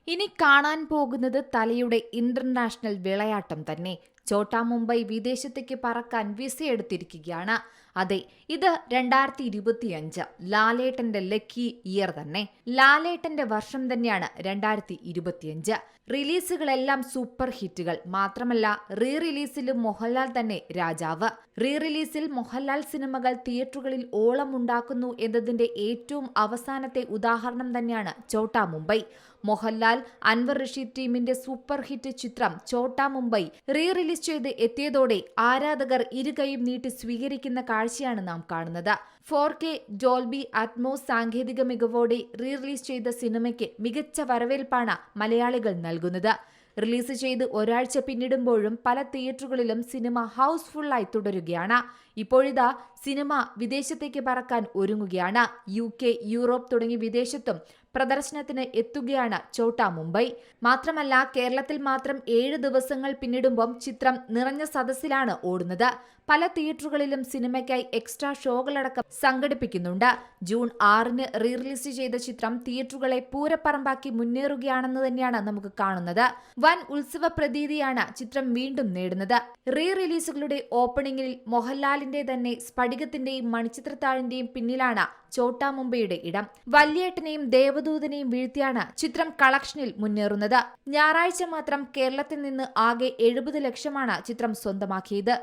ഇനി കാണാൻ പോകുന്നത് തലയുടെ ഇന്റർനാഷണൽ വിളയാട്ടം തന്നെ. ഛോട്ടാ മുംബൈ വിദേശത്തേക്ക് പറക്കാൻ വിസ എടുത്തിരിക്കുകയാണ്. അതെ, ഇത് 2025 ലാലേട്ടന്റെ ലക്കി ഇയർ തന്നെ. ലാലേട്ടന്റെ വർഷം തന്നെയാണ് 2025. റിലീസുകളെല്ലാം സൂപ്പർ ഹിറ്റുകൾ. മാത്രമല്ല, റീ റിലീസിലും മോഹൻലാൽ തന്നെ രാജാവ്. റീ റിലീസിൽ മോഹൻലാൽ സിനിമകൾ തിയേറ്ററുകളിൽ ഓളമുണ്ടാക്കുന്നു എന്നതിന്റെ ഏറ്റവും അവസാനത്തെ ഉദാഹരണം തന്നെയാണ് ഛോട്ടാ മുംബൈ. മോഹൻലാൽ അൻവർ റഷീദ് ടീമിന്റെ സൂപ്പർ ഹിറ്റ് ചിത്രം ഛോട്ടാ മുംബൈ റീ റിലീസ് ചെയ്ത് എത്തിയതോടെ ആരാധകർ ഇരുകൈയും നീട്ടി സ്വീകരിക്കുന്ന കാഴ്ചയാണ് നാം കാണുന്നത്. 4K ഡോൾബി അറ്റ്മോസ് സാങ്കേതിക മികവോടെ റീ റിലീസ് ചെയ്ത സിനിമയ്ക്ക് മികച്ച വരവേൽപ്പാണ് മലയാളികൾ നൽകുന്നത്. റിലീസ് ചെയ്ത് ഒരാഴ്ച പിന്നിടുമ്പോഴും പല തിയേറ്ററുകളിലും സിനിമ ഹൗസ്ഫുള്ളായി തുടരുകയാണ്. ഇപ്പോഴിതാ സിനിമ വിദേശത്തേക്ക് പറക്കാൻ ഒരുങ്ങുകയാണ്. UK, യൂറോപ്പ് തുടങ്ങി വിദേശത്തും പ്രദർശനത്തിന് എത്തുകയാണ് ഛോട്ടാ മുംബൈ. മാത്രമല്ല, കേരളത്തിൽ മാത്രം 7 ദിവസങ്ങൾ പിന്നിടുമ്പം ചിത്രം നിറഞ്ഞ സദസ്സിലാണ് ഓടുന്നത്. പല തിയേറ്ററുകളിലും സിനിമയ്ക്കായി എക്സ്ട്രാ ഷോകളടക്കം സംഘടിപ്പിക്കുന്നുണ്ട്. ജൂൺ 6-ന് റീ റിലീസ് ചെയ്ത ചിത്രം തിയേറ്ററുകളെ പൂരപ്പറമ്പാക്കി മുന്നേറുകയാണെന്ന് തന്നെയാണ് നമുക്ക് കാണുന്നത്. വൻ ഉത്സവ പ്രതീതിയാണ് ചിത്രം വീണ്ടും നേടുന്നത്. റീ റിലീസുകളുടെ ഓപ്പണിംഗിൽ മോഹൻലാലിന്റെ തന്നെ സ്ഫടികത്തിന്റെയും മണിച്ചിത്രത്താഴിന്റെയും പിന്നിലാണ് ഛോട്ടാ മുംബൈയുടെ ഇടം. വല്യേട്ടനെയും ദേവദൂതനെയും വീഴ്ത്തിയാണ് ചിത്രം കളക്ഷനിൽ മുന്നേറുന്നത്. ഞായറാഴ്ച മാത്രം കേരളത്തിൽ നിന്ന് ആകെ 70 ലക്ഷമാണ് ചിത്രം സ്വന്തമാക്കിയത്.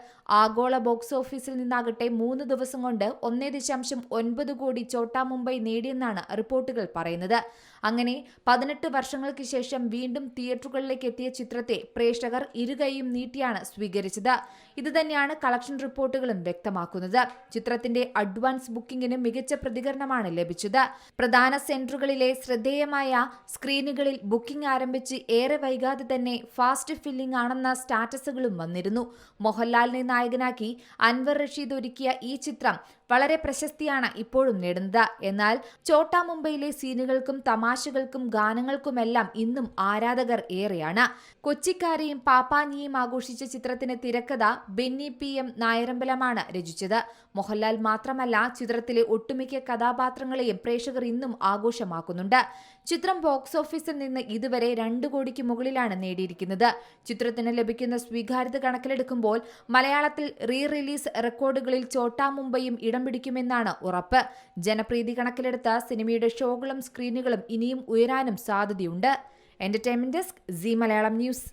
ആഗോള ബോക്സ് ഓഫീസിൽ നിന്നാകട്ടെ 3 ദിവസം കൊണ്ട് 1.9 കോടി ഛോട്ടാ മുംബൈ നേടിയെന്നാണ് റിപ്പോർട്ടുകൾ പറയുന്നത്. അങ്ങനെ 18 വർഷങ്ങൾക്ക് ശേഷം വീണ്ടും തിയേറ്ററുകളിലേക്ക് എത്തിയ ചിത്രത്തെ പ്രേക്ഷകർ ഇരുകൈയും നീട്ടിയാണ് സ്വീകരിച്ചത്. ഇതുതന്നെയാണ് കളക്ഷൻ റിപ്പോർട്ടുകളും വ്യക്തമാക്കുന്നത്. ചിത്രത്തിന്റെ അഡ്വാൻസ് ബുക്കിംഗിന് മികച്ച പ്രതികരണമാണ് ലഭിച്ചത്. പ്രധാന സെന്ററുകളിലെ ശ്രദ്ധേയമായ സ്ക്രീനുകളിൽ ബുക്കിംഗ് ആരംഭിച്ച് ഏറെ വൈകാതെ തന്നെ ഫാസ്റ്റ് ഫില്ലിംഗ് ആണെന്ന സ്റ്റാറ്റസുകളും വന്നിരുന്നു. മോഹൻലാലിനെ നായകനാക്കി അൻവർ റഷീദ് ഒരുക്കിയ ഈ ചിത്രം വളരെ പ്രശസ്തിയാണ് ഇപ്പോഴും നേടുന്നത്. എന്നാൽ ഛോട്ടാ മുംബൈയിലെ സീനുകൾക്കും തമാശകൾക്കും ഗാനങ്ങൾക്കുമെല്ലാം ഇന്നും ആരാധകർ ഏറെയാണ്. കൊച്ചിക്കാരെയും പാപ്പാഞ്ഞിയും ആഘോഷിച്ച ചിത്രത്തിന് തിരക്കഥ ബെന്നി PM നായരമ്പലമാണ് രചിച്ചത്. മോഹൻലാൽ മാത്രമല്ല, ചിത്രത്തിലെ ഒട്ടുമിക്ക കഥാപാത്രങ്ങളെയും പ്രേക്ഷകർ ഇന്നും ആഘോഷമാക്കുന്നുണ്ട്. ചിത്രം ബോക്സ് ഓഫീസിൽ നിന്ന് ഇതുവരെ 2 കോടിക്ക് മുകളിലാണ് നേടിയിരിക്കുന്നത്. ചിത്രത്തിന് ലഭിക്കുന്ന സ്വീകാര്യത കണക്കിലെടുക്കുമ്പോൾ മലയാളത്തിൽ റീ റിലീസ് റെക്കോർഡുകളിൽ ഛോട്ടാ മുംബൈയും ഇടം പിടിക്കുമെന്നാണ് ഉറപ്പ്. ജനപ്രീതി കണക്കിലെടുത്ത സിനിമയുടെ ഷോകളും സ്ക്രീനുകളും ഇനിയും ഉയരാനും സാധ്യതയുണ്ട്. Entertainment desk, Zee Malayalam news.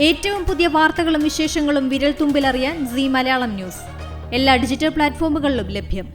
ഏറ്റവും പുതിയ വാർത്തകളും വിശേഷങ്ങളും വിരൽ തുമ്പിലറിയാൻ സീ മലയാളം ന്യൂസ് എല്ലാ ഡിജിറ്റൽ പ്ലാറ്റ്ഫോമുകളിലും ലഭ്യം.